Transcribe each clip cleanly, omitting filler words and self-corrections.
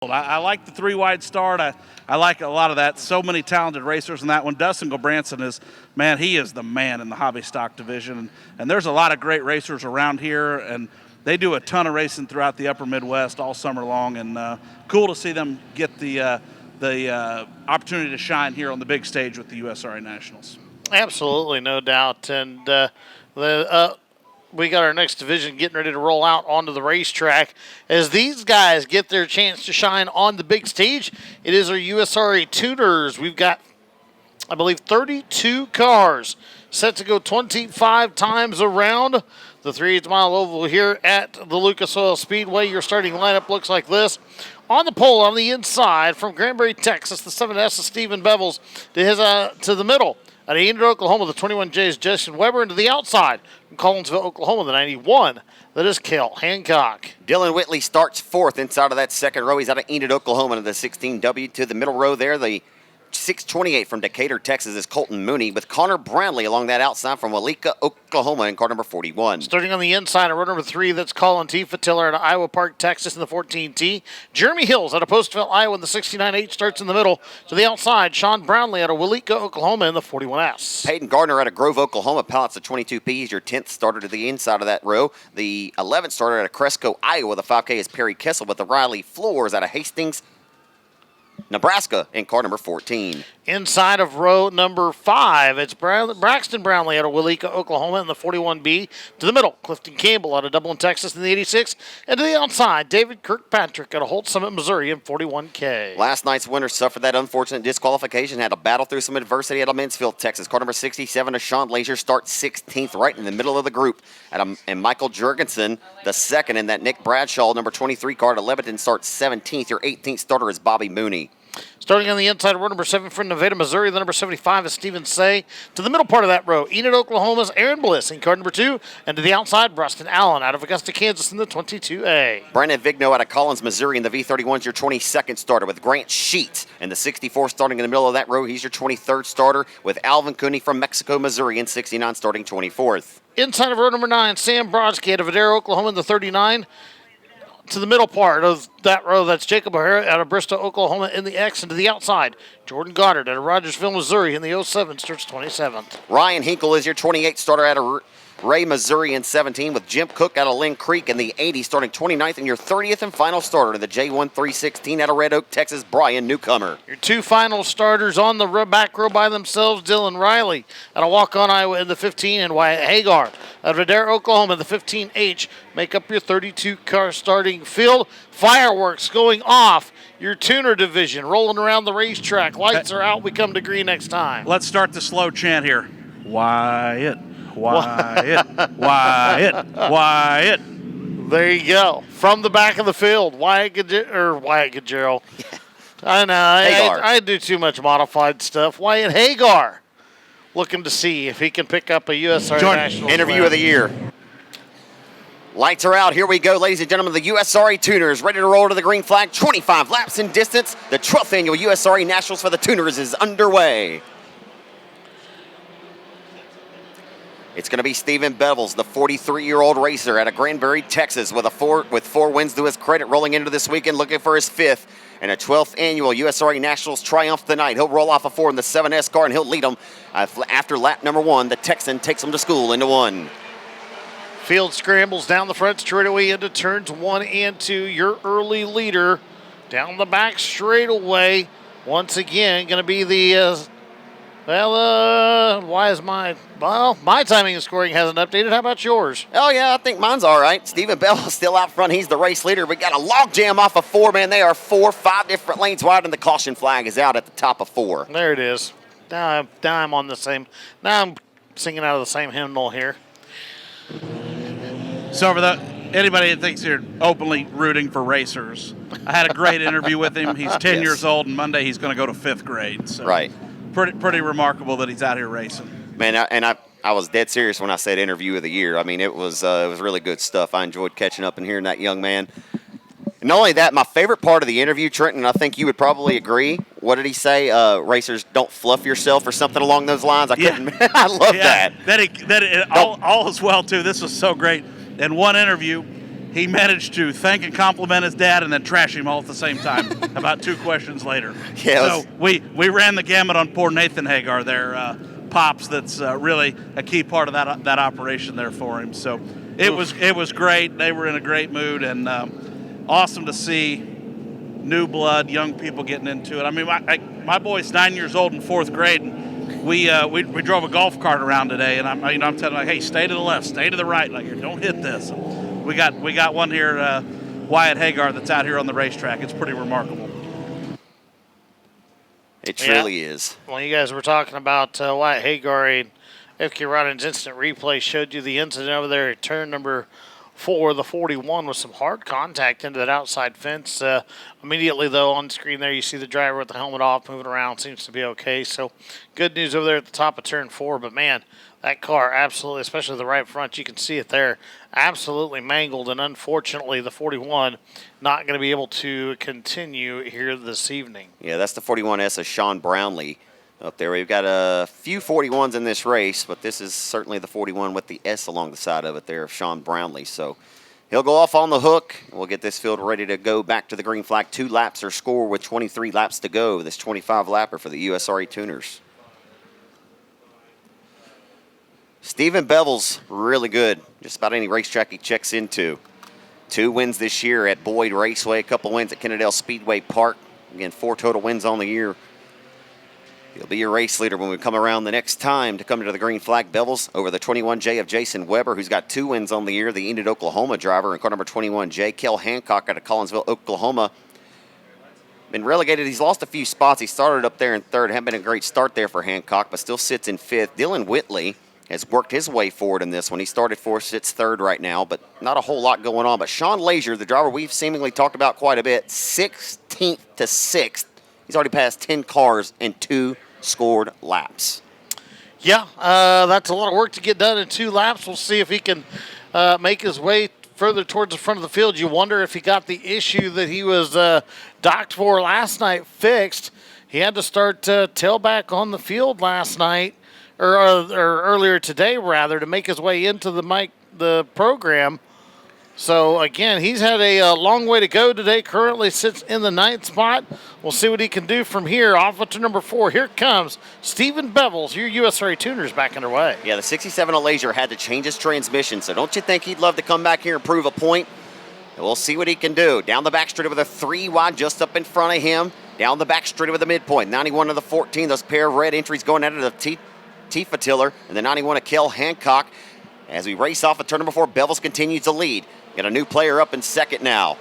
I like the three-wide start. I like a lot of that. So many talented racers in that one. Dustin Gilbranson is, man, he is the man in the hobby stock division. And there's a lot of great racers around here, and they do a ton of racing throughout the upper Midwest all summer long. And cool to see them get the opportunity to shine here on the big stage with the USRA Nationals. Absolutely, no doubt. And we got our next division getting ready to roll out onto the racetrack. As these guys get their chance to shine on the big stage, it is our USRA Tuners. We've got, I believe, 32 cars set to go 25 times around the 3/8 mile oval here at the Lucas Oil Speedway. Your starting lineup looks like this. On the pole on the inside from Granbury, Texas, the 7S of Stephen Bevels to the middle. Out of Enid, Oklahoma, the 21J is Justin Weber. And to the outside from Collinsville, Oklahoma, the 91, that is Cale Hancock. Dylan Whitley starts fourth inside of that second row. He's out of Enid, Oklahoma, to the 16W. To the middle row there, the 628 from Decatur, Texas is Colton Mooney, with Connor Brownlee along that outside from Walika, Oklahoma in car number 41. Starting on the inside, row number 3, that's Colin T. Fatiller out of Iowa Park, Texas in the 14T. Jeremy Hills out of Postville, Iowa in the 69H starts in the middle. To the outside, Sean Brownlee out of Walika, Oklahoma in the 41S. Peyton Gardner out of Grove, Oklahoma, pilots the 22P. He's your 10th starter to the inside of that row. The 11th starter out of Cresco, Iowa, the 5K is Perry Kessel, with the Riley Floors out of Hastings, Nebraska in car number 14. Inside of row number 5, it's Braxton Brownlee out of Walika, Oklahoma in the 41B. To the middle, Clifton Campbell out of Dublin, Texas in the 86. And to the outside, David Kirkpatrick out of Holt Summit, Missouri in 41K. Last night's winner suffered that unfortunate disqualification, had to battle through some adversity out of Mansfield, Texas. Car number 67, Sean Lazier, starts 16th right in the middle of the group. And Michael Jurgensen, the second in that Nick Bradshaw, number 23 car to Lebanon, starts 17th. Your 18th starter is Bobby Mooney. Starting on the inside of row number 7 from Nevada, Missouri, the number 75 is Stephen Say. To the middle part of that row, Enid, Oklahoma's Aaron Bliss in car number 2. And to the outside, Bruston Allen out of Augusta, Kansas in the 22A. Brandon Vigno out of Collins, Missouri in the V31 is your 22nd starter, with Grant Sheet in the 64 starting in the middle of that row. He's your 23rd starter, with Alvin Cooney from Mexico, Missouri in 69 starting 24th. Inside of row number 9, Sam Brodsky out of Madera, Oklahoma in the 39. To the middle part of that row, that's Jacob O'Hara out of Bristow, Oklahoma in the X. And to the outside, Jordan Goddard out of Rogersville, Missouri in the 07, starts 27th. Ryan Hinkle is your 28th starter out of Ray, Missouri in 17, with Jim Cook out of Lynn Creek in the 80, starting 29th. And your 30th and final starter in the J1316 out of Red Oak, Texas, Brian Newcomer. Your 2 final starters on the back row by themselves, Dylan Riley out of Walk-On, Iowa in the 15, and Wyatt Hagar out of Adair, Oklahoma in the 15H. Make up your 32-car starting field. Fireworks going off. Your tuner division rolling around the racetrack. Lights are out. We come to green next time. Let's start the slow chant here. Wyatt. Wyatt, Wyatt, Wyatt. There you go. From the back of the field, Wyatt Gajerl. I know. I do too much modified stuff. Wyatt Hagar looking to see if he can pick up a USRA National interview of the year. Lights are out. Here we go, ladies and gentlemen. The USRA Tuners ready to roll to the green flag. 25 laps in distance. The 12th annual USRA Nationals for the Tuners is underway. It's going to be Stephen Bevels, the 43-year-old racer out of Granbury, Texas, with four wins to his credit, rolling into this weekend, looking for his 5th and a 12th annual USRA Nationals triumph tonight. He'll roll off a 4 in the 7S car, and he'll lead them after lap number 1. The Texan takes them to school into 1. Field scrambles down the front straightaway into turns 1 and 2. Your early leader down the back straightaway. Once again, going to be the... my timing and scoring hasn't updated. How about yours? Oh, yeah, I think mine's all right. Stephen Bell's still out front. He's the race leader. We got a log jam off of 4, man. They are 5 different lanes wide, and the caution flag is out at the top of 4. There it is. Now I'm on the same. Now I'm singing out of the same hymnal here. So for anybody that thinks you're openly rooting for racers, I had a great interview with him. He's 10 years old, and Monday he's going to go to 5th grade. So. Right. Pretty remarkable that he's out here racing. Man, I was dead serious when I said interview of the year. I mean, it was really good stuff. I enjoyed catching up and hearing that young man. And not only that, my favorite part of the interview, Trenton, I think you would probably agree. What did he say? Racers, don't fluff yourself or something along those lines. I love that. All is well, too. This was so great. In one interview, he managed to thank and compliment his dad and then trash him all at the same time about 2 questions later. Yeah, so we ran the gamut on poor Nathan Hagar there. Pops, that's really a key part of that operation there for him. So it was great. They were in a great mood, and awesome to see new blood, young people getting into it. I mean, my boy's 9 years old in 4th grade, and we drove a golf cart around today, and I'm telling him, like, hey, stay to the left, stay to the right, like, don't hit this. And we got one here, Wyatt Hagar, that's out here on the racetrack. It's pretty remarkable. It truly is. Well, you guys were talking about Wyatt Hagar, and FK Ryan's instant replay showed you the incident over there at turn number 4, the 41, with some hard contact into that outside fence. Immediately, though, on the screen there, you see the driver with the helmet off, moving around, seems to be okay. So good news over there at the top of turn 4. But, man, that car absolutely, especially the right front, you can see it there, absolutely mangled. And unfortunately, the 41 not going to be able to continue here this evening. Yeah, that's the 41S of Sean Brownlee up there. We've got a few 41s in this race, but this is certainly the 41 with the S along the side of it there of Sean Brownlee. So he'll go off on the hook. We'll get this field ready to go back to the green flag. 2 laps are scored with 23 laps to go. This 25-lapper for the USRA Tuners. Stephen Bevel's really good. Just about any racetrack he checks into. 2 wins this year at Boyd Raceway, a couple wins at Kennedale Speedway Park. Again, 4 total wins on the year. He'll be your race leader when we come around the next time to come to the green flag. Bevel's over the 21J of Jason Weber, who's got 2 wins on the year, the Enid, Oklahoma driver, and car number 21J. Kel Hancock out of Collinsville, Oklahoma. Been relegated. He's lost a few spots. He started up there in 3rd. Hadn't been a great start there for Hancock, but still sits in 5th. Dylan Whitley has worked his way forward in this one. He started 4th, sits 3rd right now, but not a whole lot going on. But Sean Lazier, the driver we've seemingly talked about quite a bit, 16th to 6th. He's already passed 10 cars in 2 scored laps. Yeah, that's a lot of work to get done in 2 laps. We'll see if he can make his way further towards the front of the field. You wonder if he got the issue that he was docked for last night fixed. He had to start tailback on the field last night, or earlier today, rather, to make his way into the program. So, again, he's had a long way to go today. Currently sits in the 9th spot. We'll see what he can do from here. Off to number 4. Here comes Stephen Bevels, your USRA Tuners back underway. Yeah, the 67 of Lazier had to change his transmission, so don't you think he'd love to come back here and prove a point? We'll see what he can do. Down the back straight with a 3 wide just up in front of him. Down the back straight with a midpoint. 91 of the 14. Those pair of red entries going out of the Tifa Tiller. And the 91 of Kel Hancock. As we race off at turn number 4, Bevels continues to lead. Got a new player up in 2nd now.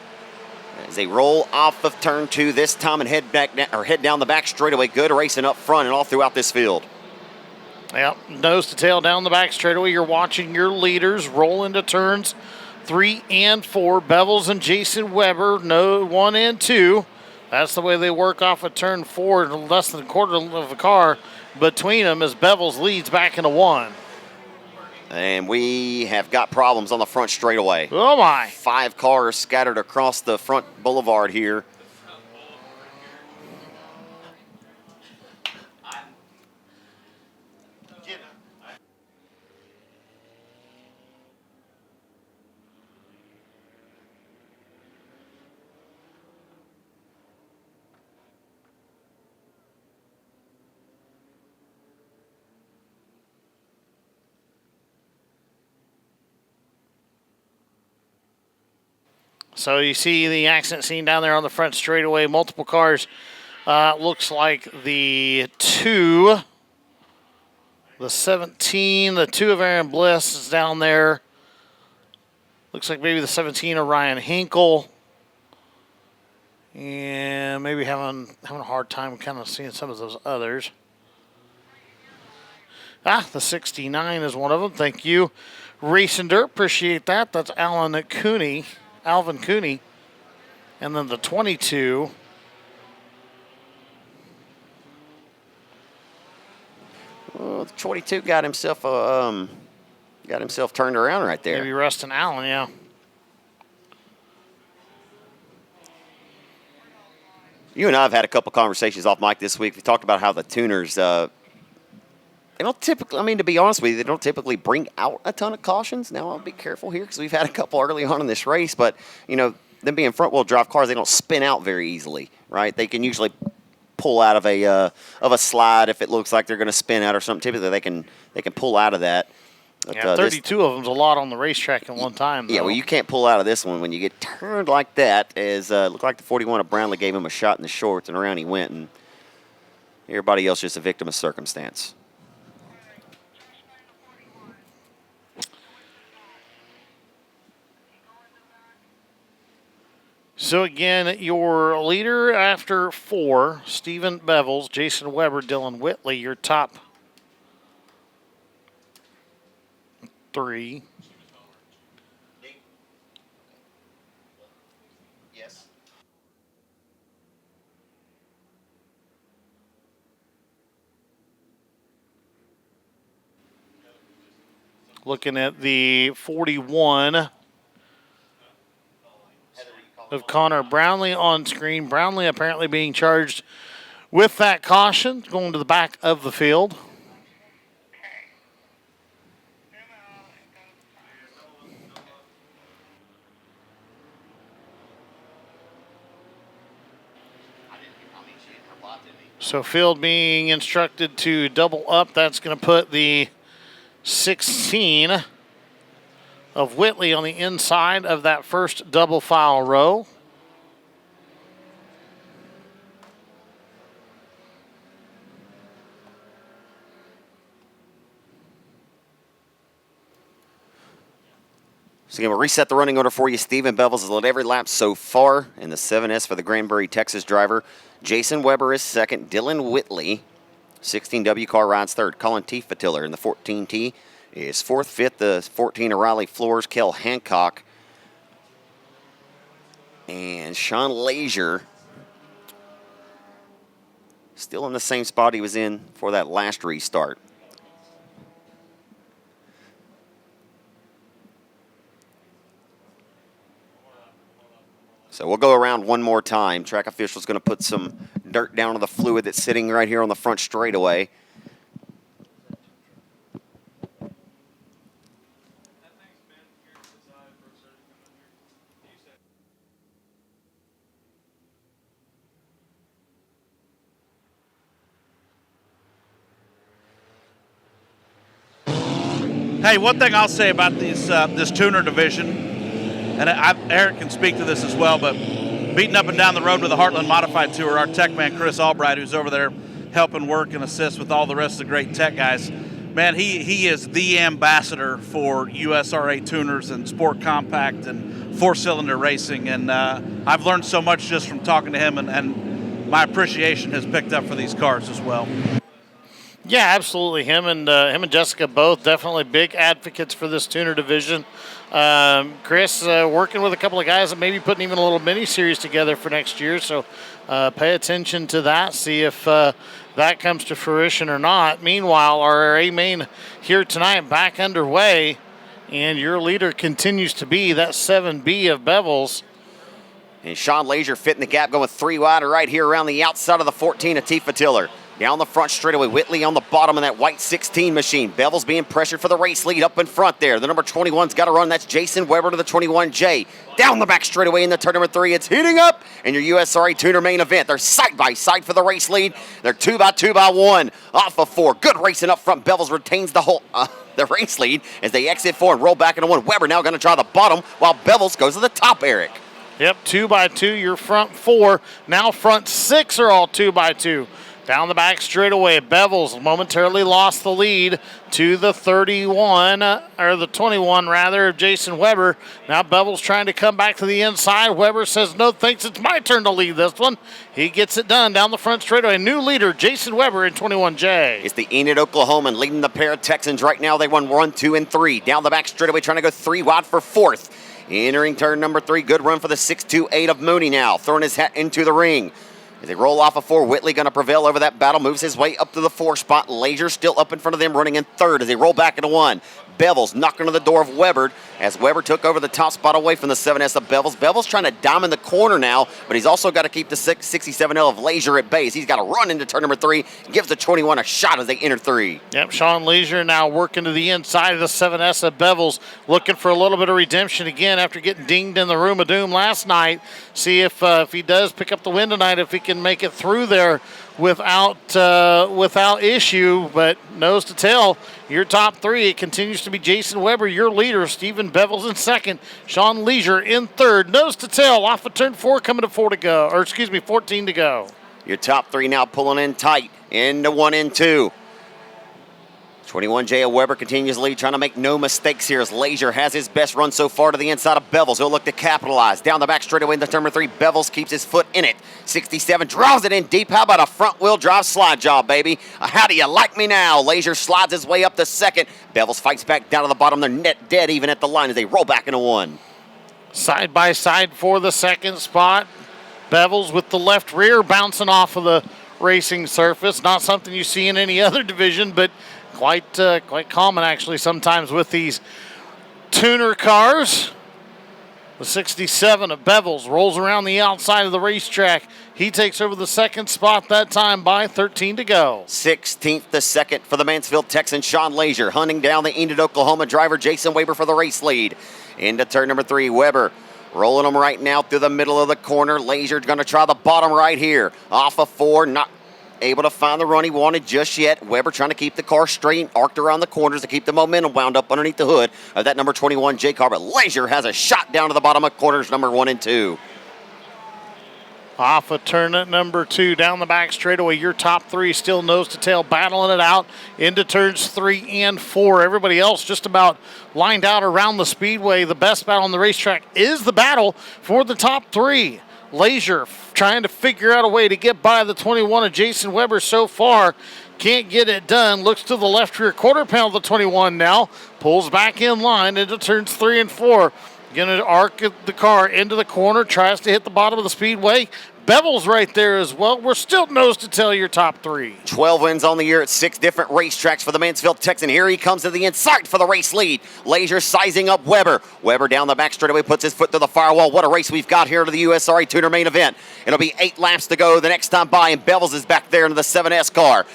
As they roll off of turn 2 this time and head down the back straightaway. Good racing up front and all throughout this field. Yep, nose to tail down the back straightaway. You're watching your leaders roll into turns 3 and 4. Bevels and Jason Weber, 1 and 2. That's the way they work off of turn 4. Less than a quarter of a car between them as Bevels leads back into 1. And we have got problems on the front straightaway. Oh, my. 5 cars scattered across the front boulevard here. So you see the accident scene down there on the front straightaway. Multiple cars. Looks like the 2, the 17, the 2 of Aaron Bliss is down there. Looks like maybe the 17 of Ryan Hinkle. And maybe having a hard time kind of seeing some of those others. The 69 is one of them. Thank you, Racing Dirt. Appreciate that. That's Alvin Cooney. And then the 22. Well, the 22 got himself turned around right there. Maybe Rustin Allen, yeah. You and I have had a couple conversations off mic this week. We talked about how the Tuners they don't typically, I mean, to be honest with you, they don't typically bring out a ton of cautions. Now, I'll be careful here because we've had a couple early on in this race, but, you know, them being front-wheel drive cars, they don't spin out very easily, right? They can usually pull out of a slide if it looks like they're going to spin out or something. Typically, they can pull out of that. But, yeah, 32 of them's a lot on the racetrack at one time, though. Yeah, well, you can't pull out of this one when you get turned like that. As looked like the 41 of Brownlee gave him a shot in the shorts, and around he went, and everybody else just a victim of circumstance. So, again, your leader after 4, Stephen Bevels, Jason Weber, Dylan Whitley, your top 3. Yes. Looking at the 41 of Connor Brownlee on screen. Brownlee apparently being charged with that caution, going to the back of the field. So field being instructed to double up. That's going to put the 16 of Whitley on the inside of that first double file row. So again, we'll reset the running order for you. Stephen Bevels has led every lap so far in the 7S for the Granbury, Texas driver. Jason Weber is second. Dylan Whitley, 16W car, rides third. Colin Fatiller in the 14T is fourth. Fifth, the 14 O'Reilly Floors, Kel Hancock. And Sean Lazier still in the same spot he was in for that last restart. So we'll go around one more time. Track official's going to put some dirt down on the fluid that's sitting right here on the front straightaway. Hey, one thing I'll say about this tuner division, and Eric can speak to this as well, but beating up and down the road with the Heartland Modified Tour, our tech man Chris Albright, who's over there helping work and assist with all the rest of the great tech guys, man, he is the ambassador for USRA tuners and sport compact and four-cylinder racing, and I've learned so much just from talking to him, and my appreciation has picked up for these cars as well. Yeah, absolutely. Him and Jessica both definitely big advocates for this tuner division. Chris working with a couple of guys that maybe putting even a little mini series together for next year. So pay attention to that. See if that comes to fruition or not. Meanwhile, our A main here tonight back underway, and your leader continues to be that 7B of Bevels. And Sean Lazier fitting the gap, going 3 wide right here around the outside of the 14 of Fatiller. Down the front straightaway, Whitley on the bottom of that white 16 machine. Bevels being pressured for the race lead up in front there. The number 21's got to run. That's Jason Weber to the 21J. Down the back straightaway in the turn number 3. It's heating up in your USRA Tuner main event. They're side by side for the race lead. They're 2 by 2 by 1 off of 4. Good racing up front. Bevels retains the whole the race lead as they exit 4 and roll back into 1. Weber now going to try the bottom while Bevels goes to the top, Eric. Yep, 2 by 2, your front 4. Now front 6 are all 2 by 2. Down the back straightaway, Bevels momentarily lost the lead to the 31, or the 21 rather, of Jason Weber. Now Bevels trying to come back to the inside. Weber says, no thanks, it's my turn to lead this one. He gets it done down the front straightaway. New leader, Jason Weber in 21J. It's the Enid Oklahoman leading the pair of Texans right now. They won 1, 2, and 3. Down the back straightaway, trying to go 3 wide for 4th. Entering turn number 3, good run for the 6-2-8 of Mooney now, throwing his hat into the ring. As they roll off of 4, Whitley going to prevail over that battle, moves his way up to the 4 spot. Lazier still up in front of them, running in 3rd as they roll back into 1. Bevels knocking on the door of Weber as Weber took over the top spot away from the 7S of Bevels. Bevels trying to diamond the corner now, but he's also got to keep the 67L of Leisure at base. He's got to run into turn number 3 and gives the 21 a shot as they enter 3. Yep, Sean Leisure now working to the inside of the 7S of Bevels, looking for a little bit of redemption again after getting dinged in the room of doom last night. See if he does pick up the win tonight, if he can make it through there without issue. But nose to tail, your top 3, it continues to be Jason Weber, your leader, Stephen Bevels in second, Sean Leisure in third. Nose to tail off of turn 4, coming to 14 to go. Your top 3 now pulling in tight into 1 and 2. 21J of Weber continues to lead, trying to make no mistakes here as Leisure has his best run so far to the inside of Bevels. He'll look to capitalize. Down the back straightaway into turn number 3. Bevels keeps his foot in it. 67 draws it in deep. How about a front wheel drive slide job, baby? How do you like me now? Leisure slides his way up to second. Bevels fights back down to the bottom. They're net dead even at the line as they roll back into 1. Side by side for the second spot. Bevels with the left rear bouncing off of the racing surface. Not something you see in any other division, but quite common actually sometimes with these tuner cars. The 67 of Bevels rolls around the outside of the racetrack. He takes over the second spot that time by 13 to go. 16th to second for the Mansfield Texan, Sean Leisure. Hunting down the Enid, Oklahoma driver, Jason Weber for the race lead. Into turn number 3, Weber. Rolling them right now through the middle of the corner. Leisure's going to try the bottom right here. Off of 4, not able to find the run he wanted just yet. Weber trying to keep the car straight and arced around the corners to keep the momentum wound up underneath the hood of that number 21 J car. But Leisure has a shot down to the bottom of corners number 1 and 2. Off of turn at number 2, down the back straightaway. Your top 3 still nose to tail, battling it out into turns 3 and 4. Everybody else just about lined out around the speedway. The best battle on the racetrack is the battle for the top 3. Leisure trying to figure out a way to get by the 21 of Jason Weber so far. Can't get it done. Looks to the left rear quarter panel of the 21 now. Pulls back in line into turns 3 and 4. Going to arc the car into the corner. Tries to hit the bottom of the speedway. Bevels right there as well. We're still nose to tail your top 3. 12 wins on the year at 6 different racetracks for the Mansfield Texan. Here he comes to the inside for the race lead. Leisure sizing up Weber. Weber down the back straightaway, puts his foot through the firewall. What a race we've got here to the USRA Tuner main event. It'll be 8 laps to go the next time by, and Bevels is back there into the 7S car.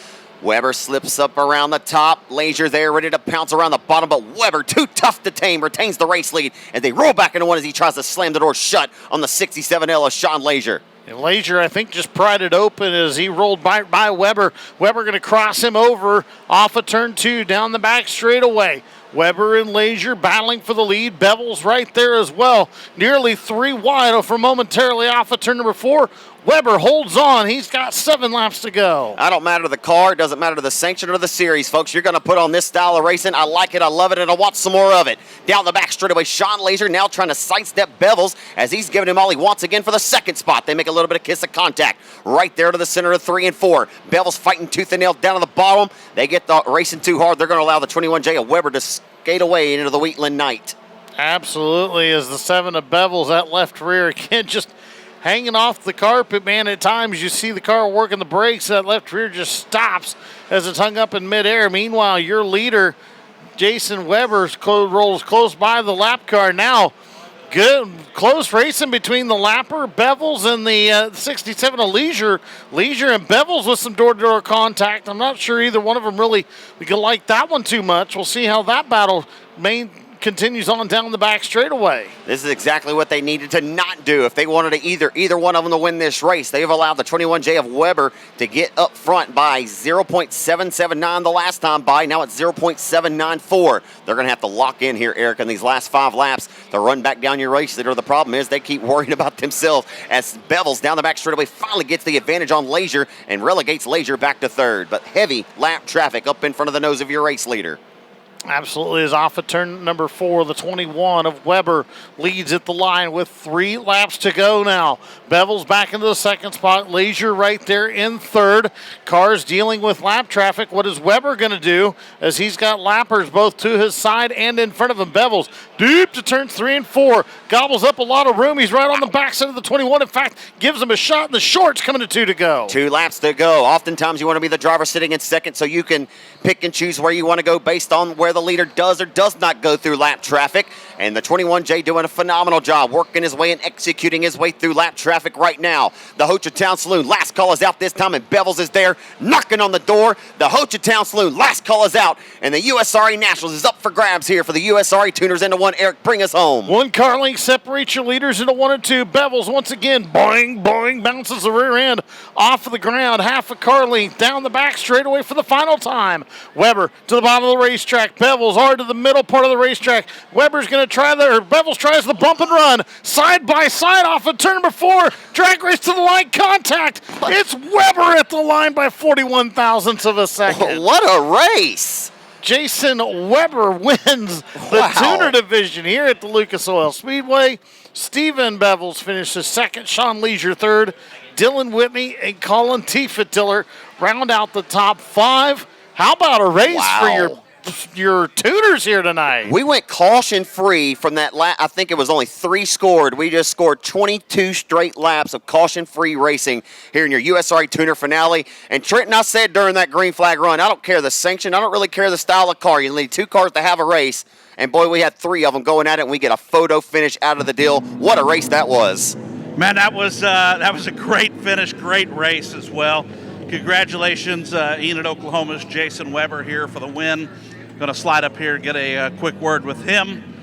Weber slips up around the top. Leisure there ready to pounce around the bottom, but Weber, too tough to tame, retains the race lead as they roll back into 1 as he tries to slam the door shut on the 67L of Sean Leisure. And Leisure, I think, just pried it open as he rolled by Weber. Weber going to cross him over off of turn 2 down the back straightaway. Weber and Leisure battling for the lead. Bevels right there as well. Nearly 3 wide for momentarily off of turn number 4. Weber holds on. He's got 7 laps to go. I don't matter the car. It doesn't matter the sanction or the series, folks. You're going to put on this style of racing. I like it. I love it, and I want some more of it. Down the back straightaway, Sean Leisure now trying to sidestep Bevels as he's giving him all he wants again for the second spot. They make a little bit of kiss of contact right there to the center of 3 and 4. Bevels fighting tooth and nail down to the bottom. They get the racing too hard. They're going to allow the 21J of Weber to skate away into the Wheatland night. Absolutely, as the 7 of Bevels, that left rear again just hanging off the carpet, man. At times you see the car working the brakes. That left rear just stops as it's hung up in midair. Meanwhile, your leader, Jason Weber, rolls close by the lap car now. Good, close racing between the lapper, Bevels, and the 67 of Leisure. Leisure and Bevels with some door-to-door contact. I'm not sure either one of them really like that one too much. We'll see how that battle continues on down the back straightaway. This is exactly what they needed to not do if they wanted to either one of them to win this race. They've allowed the 21J of Weber to get up front by 0.779 the last time by. Now it's 0.794. They're going to have to lock in here, Eric, in these last 5 laps to run back down your race leader. The problem is they keep worrying about themselves as Bevels down the back straightaway finally gets the advantage on Leisure and relegates Leisure back to 3rd. But heavy lap traffic up in front of the nose of your race leader. Absolutely is off of turn number 4. The 21 of Weber leads at the line with 3 laps to go now. Bevels back into the second spot. Leisure right there in 3rd. Cars dealing with lap traffic. What is Weber going to do as he's got lappers both to his side and in front of him? Bevels deep to turns 3 and 4. Gobbles up a lot of room. He's right on the backside of the 21. In fact, gives him a shot in the shorts coming to 2 to go. 2 laps to go. Oftentimes you want to be the driver sitting in second so you can pick and choose where you want to go based on where the leader does or does not go through lap traffic. And the 21J doing a phenomenal job working his way and executing his way through lap traffic right now. The Hochatown Saloon last call is out this time, and Bevels is there knocking on the door. The Hochatown Saloon last call is out, and the USRA Nationals is up for grabs here for the USRA Tuners into one. Eric, bring us home. One car length separates your leaders into 1 and 2. Bevels once again, boing, boing, bounces the rear end off of the ground. Half a car length down the back straightaway for the final time. Weber to the bottom of the racetrack. Bevels hard to the middle part of the racetrack. Weber's going to try there. Bevels tries the bump and run. Side by side off of turn number 4. Drag race to the line, contact. It's Weber at the line by 41 thousandths of a second. What a race! Jason Weber wins the tuner division here at the Lucas Oil Speedway. Steven Bevels finishes second. Sean Leisure third. Dylan Whitney and Colin Tiefentiller round out the top 5. How about a race for your tuners here tonight? We went caution-free from that lap. I think it was only 3 scored. We just scored 22 straight laps of caution-free racing here in your USRA Tuner finale. And Trenton, I said during that green flag run, I don't care the sanction. I don't really care the style of car. You need 2 cars to have a race. And, boy, we had 3 of them going at it, and we get a photo finish out of the deal. What a race that was. Man, that was a great finish, great race as well. Congratulations, Enid, Oklahoma's Jason Weber here for the win. Going to slide up here and get a quick word with him.